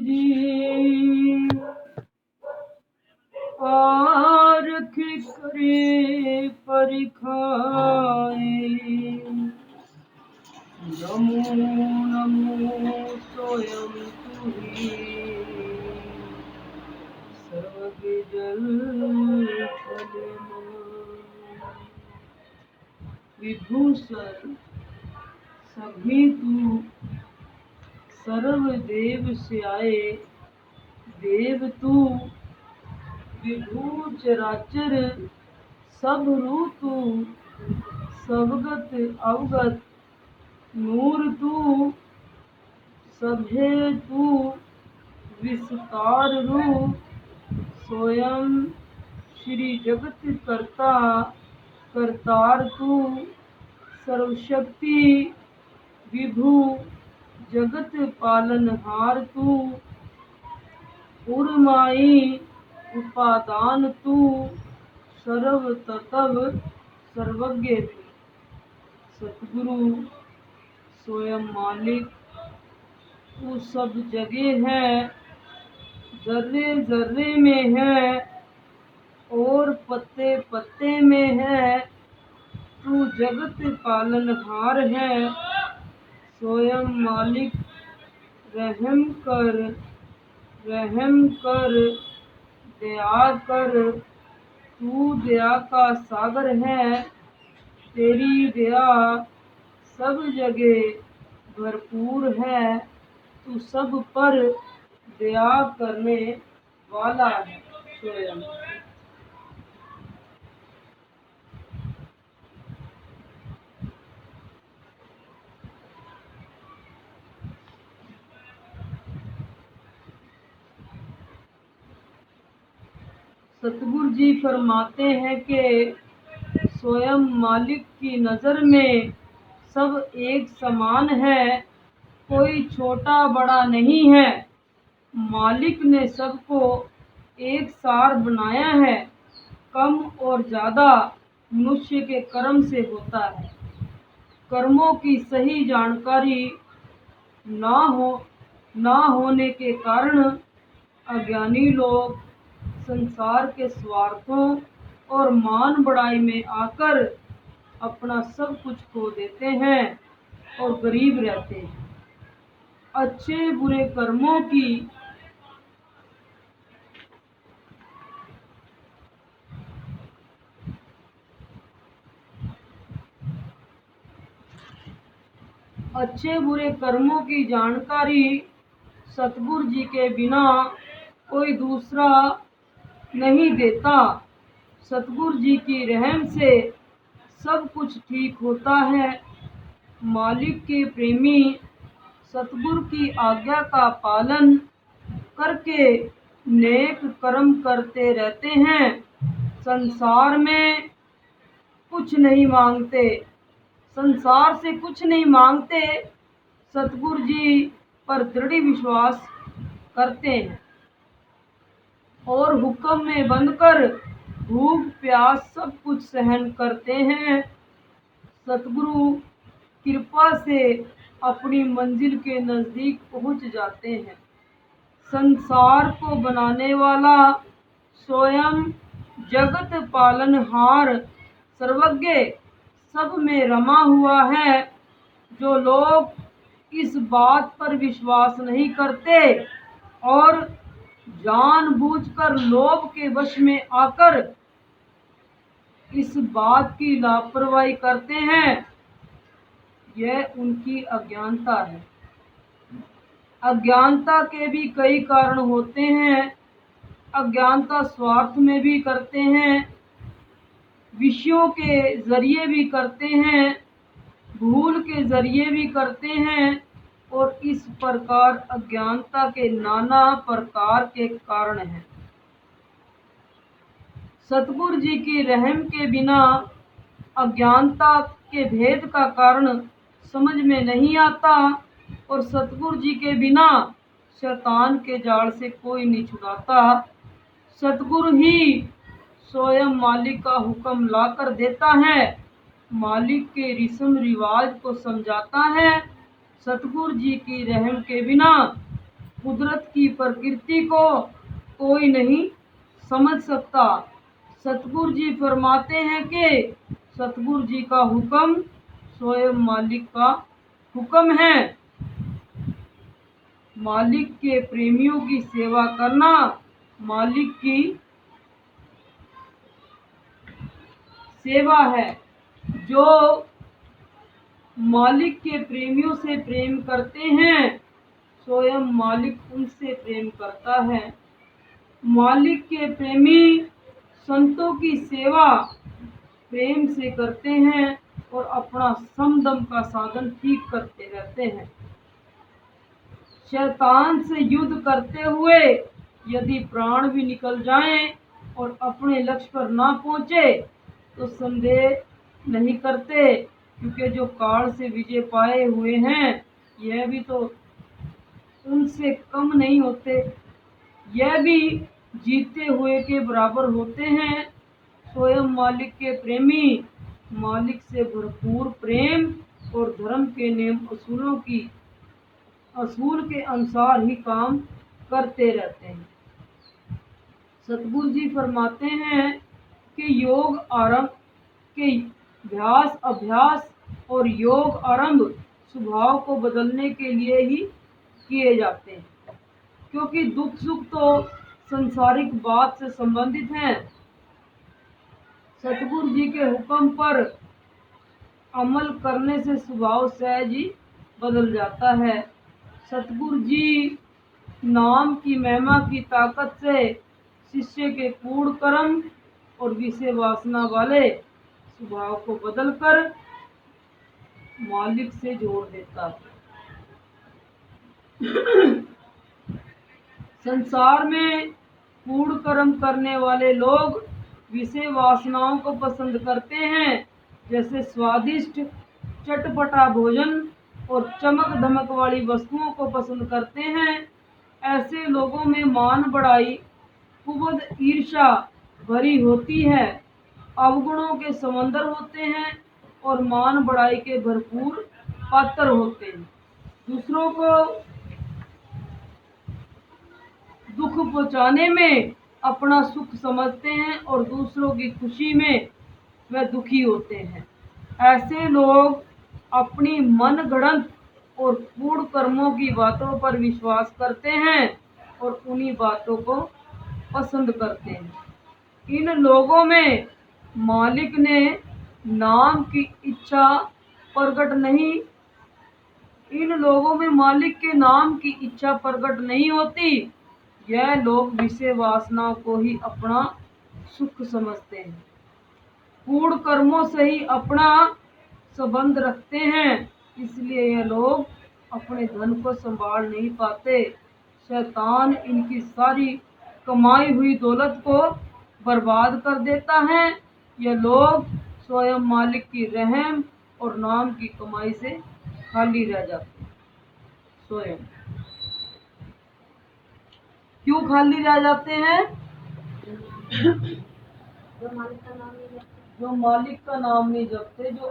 जी आरख करे परिखाए। नमो नमो स्वयं तुही सर्व जल विभूषण सभी तू सर्व देव से आए। देव तू विभू चराचर सब रू तू सबगत अवगत नूर तू सभे तू विस्तार रूप स्वयं श्री जगत करता करतार तू सर्वशक्ति विभू जगत पालनहार तू उर्माई उपादान तू सर्व तत्व सर्वज्ञ तू। सतगुरु स्वयं मालिक तू सब जगह है, जर्रे जर्रे में है और पत्ते पत्ते में है। तू जगत पालनहार है स्वयं मालिक। रहम कर दया कर तू दया का सागर है। तेरी दया सब जगह भरपूर है। तू सब पर दया करने वाला है स्वयं। सतगुरु जी फरमाते हैं कि स्वयं मालिक की नज़र में सब एक समान है, कोई छोटा बड़ा नहीं है। मालिक ने सबको एक सार बनाया है। कम और ज़्यादा मनुष्य के कर्म से होता है। कर्मों की सही जानकारी ना होने के कारण अज्ञानी लोग संसार के स्वार्थों और मान बढ़ाई में आकर अपना सब कुछ खो देते हैं और गरीब रहते हैं। अच्छे बुरे कर्मों की जानकारी सतगुरु जी के बिना कोई दूसरा नहीं देता। सतगुरु जी की रहम से सब कुछ ठीक होता है। मालिक के प्रेमी सतगुरु की आज्ञा का पालन करके नेक कर्म करते रहते हैं। संसार में कुछ नहीं मांगते, संसार से कुछ नहीं मांगते। सतगुरु जी पर दृढ़ विश्वास करते हैं और हुक्म में बंधकर भूख प्यास सब कुछ सहन करते हैं। सतगुरु कृपा से अपनी मंजिल के नज़दीक पहुंच जाते हैं। संसार को बनाने वाला स्वयं जगत पालनहार सर्वज्ञ सब में रमा हुआ है। जो लोग इस बात पर विश्वास नहीं करते और जानबूझकर लोभ के वश में आकर इस बात की लापरवाही करते हैं, यह उनकी अज्ञानता है। अज्ञानता के भी कई कारण होते हैं। अज्ञानता स्वार्थ में भी करते हैं, विषयों के जरिए भी करते हैं, भूल के जरिए भी करते हैं और इस प्रकार अज्ञानता के नाना प्रकार के कारण हैं। सतगुरु जी की रहम के बिना अज्ञानता के भेद का कारण समझ में नहीं आता और सतगुरु जी के बिना शैतान के जाल से कोई नहीं छुड़ाता। सतगुरु ही स्वयं मालिक का हुक्म लाकर देता है, मालिक के रस्म रिवाज को समझाता है। सतगुरु जी की रहम के बिना कुदरत की प्रकृति को कोई नहीं समझ सकता। सतगुरु जी फरमाते हैं कि सतगुरु जी का हुक्म स्वयं मालिक का हुक्म है। मालिक के प्रेमियों की सेवा करना मालिक की सेवा है। जो मालिक के प्रेमियों से प्रेम करते हैं स्वयं मालिक उनसे प्रेम करता है। मालिक के प्रेमी संतों की सेवा प्रेम से करते हैं और अपना समदम का साधन ठीक करते रहते हैं। शैतान से युद्ध करते हुए यदि प्राण भी निकल जाएं और अपने लक्ष्य पर ना पहुंचे तो संदेह नहीं करते, क्योंकि जो काल से विजय पाए हुए हैं यह भी तो उनसे कम नहीं होते, यह भी जीते हुए के बराबर होते हैं। स्वयं मालिक के प्रेमी मालिक से भरपूर प्रेम और धर्म के नियम असूल के अनुसार ही काम करते रहते हैं। सतगुरु जी फरमाते हैं कि योग आरंभ के अभ्यास और योग आरंभ स्वभाव को बदलने के लिए ही किए जाते हैं, क्योंकि दुख सुख तो संसारिक बात से संबंधित हैं। सतगुरु जी के हुक्म पर अमल करने से स्वभाव सहज ही बदल जाता है। सतगुरु जी नाम की महिमा की ताकत से शिष्य के कूढ़ कर्म और विषय वासना वाले स्वभाव को बदलकर मालिक से जोड़ देता है। संसार में कूढ़ कर्म करने वाले लोग विषय वासनाओं को पसंद करते हैं, जैसे स्वादिष्ट चटपटा भोजन और चमक धमक वाली वस्तुओं को पसंद करते हैं। ऐसे लोगों में मान बढ़ाई, कुबद, ईर्ष्या भरी होती है, अवगुणों के समंदर होते हैं और मान बढ़ाई के भरपूर पात्र होते हैं। दूसरों को दुख पहुंचाने में अपना सुख समझते हैं और दूसरों की खुशी में वह दुखी होते हैं। ऐसे लोग अपनी मन गढ़ंत और कूढ़ कर्मों की बातों पर विश्वास करते हैं और उन्हीं बातों को पसंद करते हैं। इन लोगों में मालिक ने नाम की इच्छा प्रकट नहीं इन लोगों में मालिक के नाम की इच्छा प्रकट नहीं होती। यह लोग विषय वासनाओं को ही अपना सुख समझते हैं, कूढ़ कर्मों से ही अपना संबंध रखते हैं, इसलिए यह लोग अपने धन को संभाल नहीं पाते। शैतान इनकी सारी कमाई हुई दौलत को बर्बाद कर देता है। यह लोग स्वयं मालिक की रहम और नाम की कमाई से खाली रह जाते हैं। स्वयं क्यों खाली रह जाते हैं? जो मालिक का नाम नहीं जपते, जो